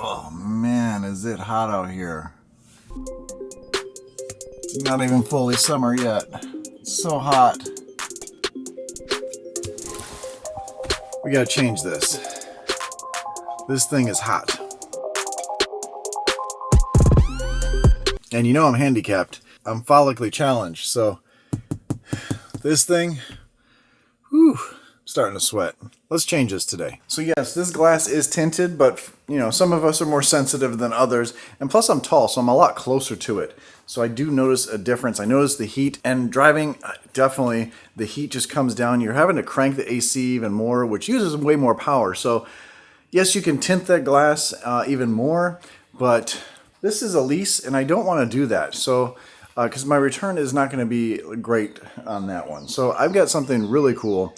Oh man, is it hot out here. It's not even fully summer yet. It's so hot. We gotta change this. This thing is hot. And you know I'm handicapped. I'm follically challenged, so this thing, whew, I'm starting to sweat. Let's change this today. So yes, this glass is tinted, but you know, some of us are more sensitive than others. And plus I'm tall, so I'm a lot closer to it. So I do notice a difference. I notice the heat, and driving, definitely the heat just comes down. You're having to crank the AC even more, which uses way more power. So yes, you can tint that glass even more, but this is a lease and I don't want to do that. So, because my return is not going to be great on that one. So I've got something really cool.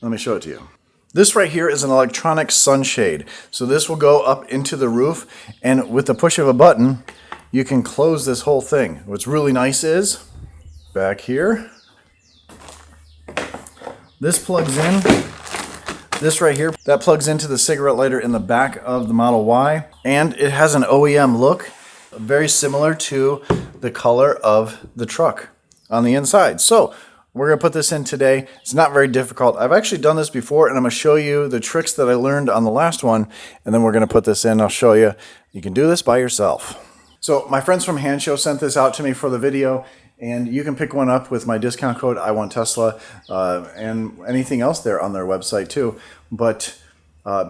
Let me show it to you. This right here is an electronic sunshade. So this will go up into the roof, and with the push of a button, you can close this whole thing. What's really nice is, back here, this plugs in. This right here, that plugs into the cigarette lighter in the back of the Model Y, and it has an OEM look, very similar to the color of the truck on the inside. So we're going to put this in today. It's not very difficult. I've actually done this before, and I'm going to show you the tricks that I learned on the last one, and then we're going to put this in. I'll show you. You can do this by yourself. So my friends from Hand Show sent this out to me for the video, and you can pick one up with my discount code IWantTesla and anything else there on their website too. But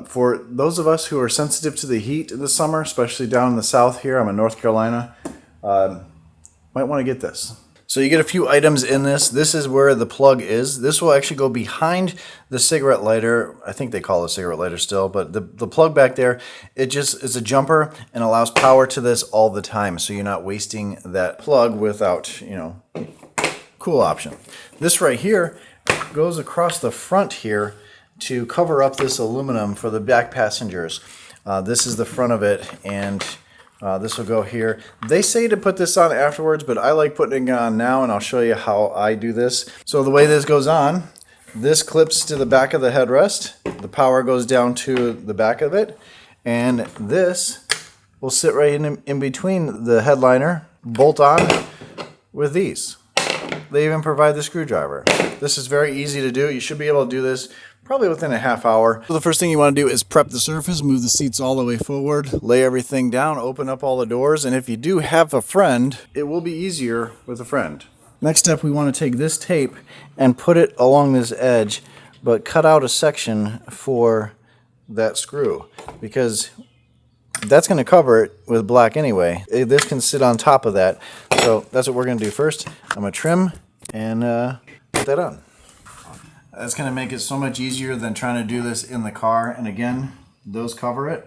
for those of us who are sensitive to the heat in the summer, especially down in the south here, I'm in North Carolina, might want to get this. So you get a few items in this. This is where the plug is. This will actually go behind the cigarette lighter. I think they call it a cigarette lighter still, but the plug back there, it just is a jumper and allows power to this all the time. So you're not wasting that plug without, you know, cool option. This right here goes across the front here to cover up this aluminum for the back passengers. This is the front of it, and this will go here. They say to put this on afterwards, but I like putting it on now, and I'll show you how I do this. So the way this goes on, this clips to the back of the headrest. The power goes down to the back of it, and this will sit right in between the headliner, bolt on with these. They even provide the screwdriver. This is very easy to do. You should be able to do this probably within a half hour. So the first thing you want to do is prep the surface, move the seats all the way forward, lay everything down, open up all the doors, and if you do have a friend, it will be easier with a friend. Next step, we want to take this tape and put it along this edge, but cut out a section for that screw, because that's going to cover it with black anyway. This can sit on top of that. So that's what we're going to do first. I'm going to trim and put that on. That's going to make it so much easier than trying to do this in the car. And again, those cover it.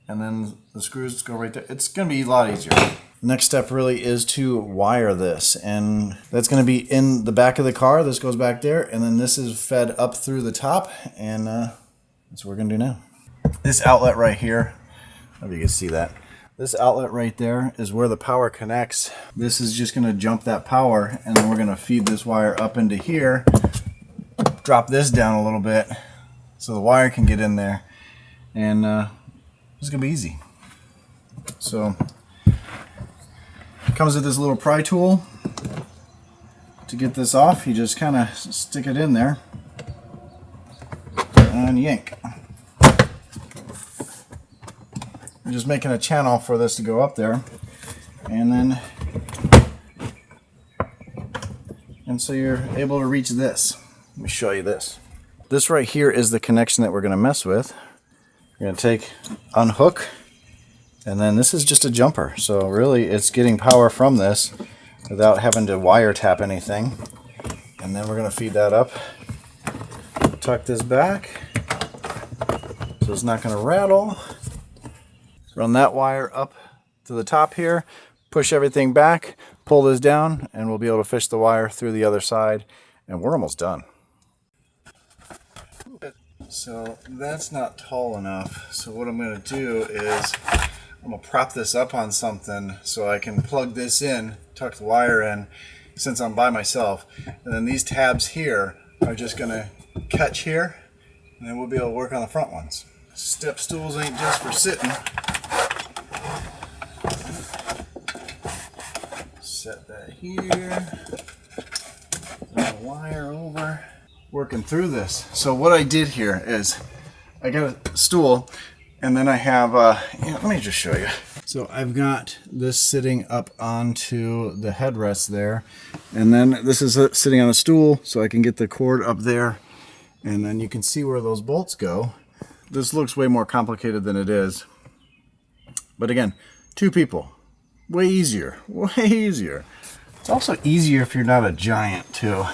And then the screws go right there. It's going to be a lot easier. Next step really is to wire this. And that's going to be in the back of the car. This goes back there. And then this is fed up through the top. And that's what we're going to do now. This outlet right here, I hope you can see that. This outlet right there is where the power connects. This is just going to jump that power, and then we're going to feed this wire up into here, drop this down a little bit so the wire can get in there, and it's going to be easy. So it comes with this little pry tool. To get this off, you just kind of stick it in there and yank. I'm just making a channel for this to go up there, and so you're able to reach this. Let me show you this. This right here is the connection that we're going to mess with. We're going to unhook, and then this is just a jumper. So really it's getting power from this without having to wire tap anything. And then we're going to feed that up, tuck this back so it's not going to rattle. Run that wire up to the top here, push everything back, pull this down, and we'll be able to fish the wire through the other side, and we're almost done. So that's not tall enough, so what I'm going to do is I'm going to prop this up on something so I can plug this in, tuck the wire in, since I'm by myself, and then these tabs here are just going to catch here, and then we'll be able to work on the front ones. Step stools ain't just for sitting. Set that here. Throw the wire over. Working through this. So what I did here is I got a stool, and then I have, let me just show you. So I've got this sitting up onto the headrest there, and then this is sitting on a stool, so I can get the cord up there, and then you can see where those bolts go. This looks way more complicated than it is, but again, 2 people, way easier, way easier. It's also easier if you're not a giant too.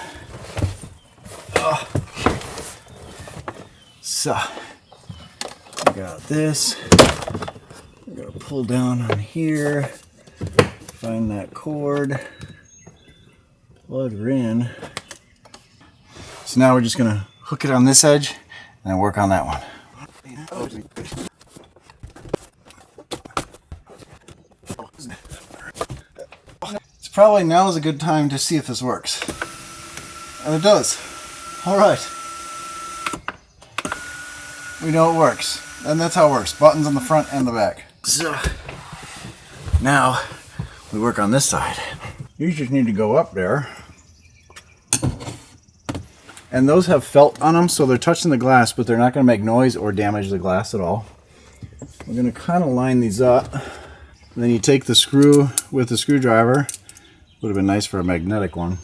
So I got this. I gotta pull down on here, find that cord, plug her in. So now we're just gonna hook it on this edge and then work on that one. It's probably now is a good time to see if this works. And it does. All right. We know it works. And that's how it works. Buttons on the front and the back. So now we work on this side. You just need to go up there. And those have felt on them, so they're touching the glass, but they're not going to make noise or damage the glass at all. We're going to kind of line these up. And then you take the screw with the screwdriver. Would have been nice for a magnetic one.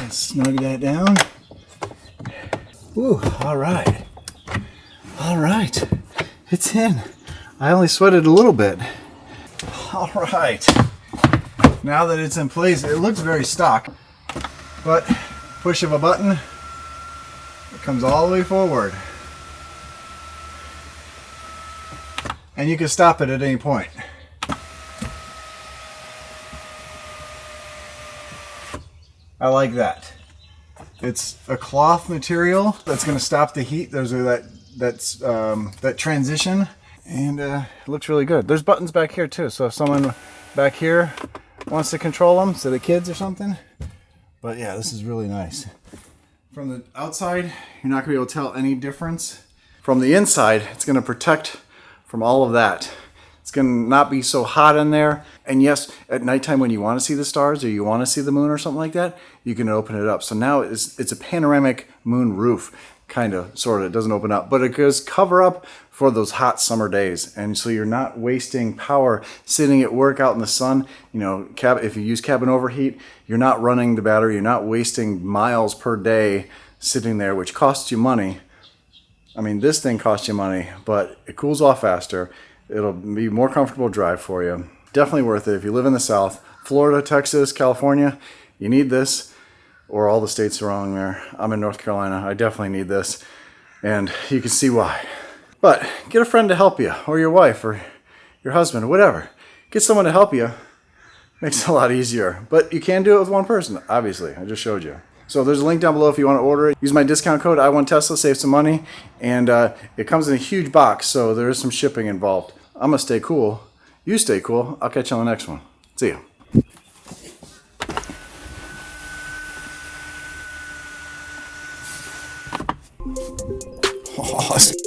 Snug that down. Ooh, all right. All right. It's in. I only sweated a little bit. All right. Now that it's in place, it looks very stock, but push of a button, it comes all the way forward. And you can stop it at any point. I like that. It's a cloth material that's going to stop the heat. There's that transition, and it looks really good. There's buttons back here too, so if someone back here wants to control them, so the kids or something. But yeah, this is really nice. From the outside, you're not going to be able to tell any difference. From the inside, it's going to protect from all of that. It's going to not be so hot in there. And yes, at nighttime when you want to see the stars or you want to see the moon or something like that, you can open it up. So now it's a panoramic moon roof, kind of, sort of. It doesn't open up, but it does cover up for those hot summer days. And so you're not wasting power sitting at work out in the sun. You know, if you use cabin overheat, you're not running the battery. You're not wasting miles per day sitting there, which costs you money. I mean, this thing costs you money, but it cools off faster. It'll be more comfortable drive for you. Definitely worth it if you live in the South. Florida, Texas, California, you need this, or all the states around there. I'm in North Carolina. I definitely need this, and you can see why. But get a friend to help you, or your wife, or your husband, or whatever. Get someone to help you. Makes it a lot easier. But you can do it with one person, obviously. I just showed you. So there's a link down below if you want to order it. Use my discount code I1Tesla, save some money, and it comes in a huge box, so there is some shipping involved. I'm gonna stay cool. You stay cool. I'll catch you on the next one. See ya. Awesome.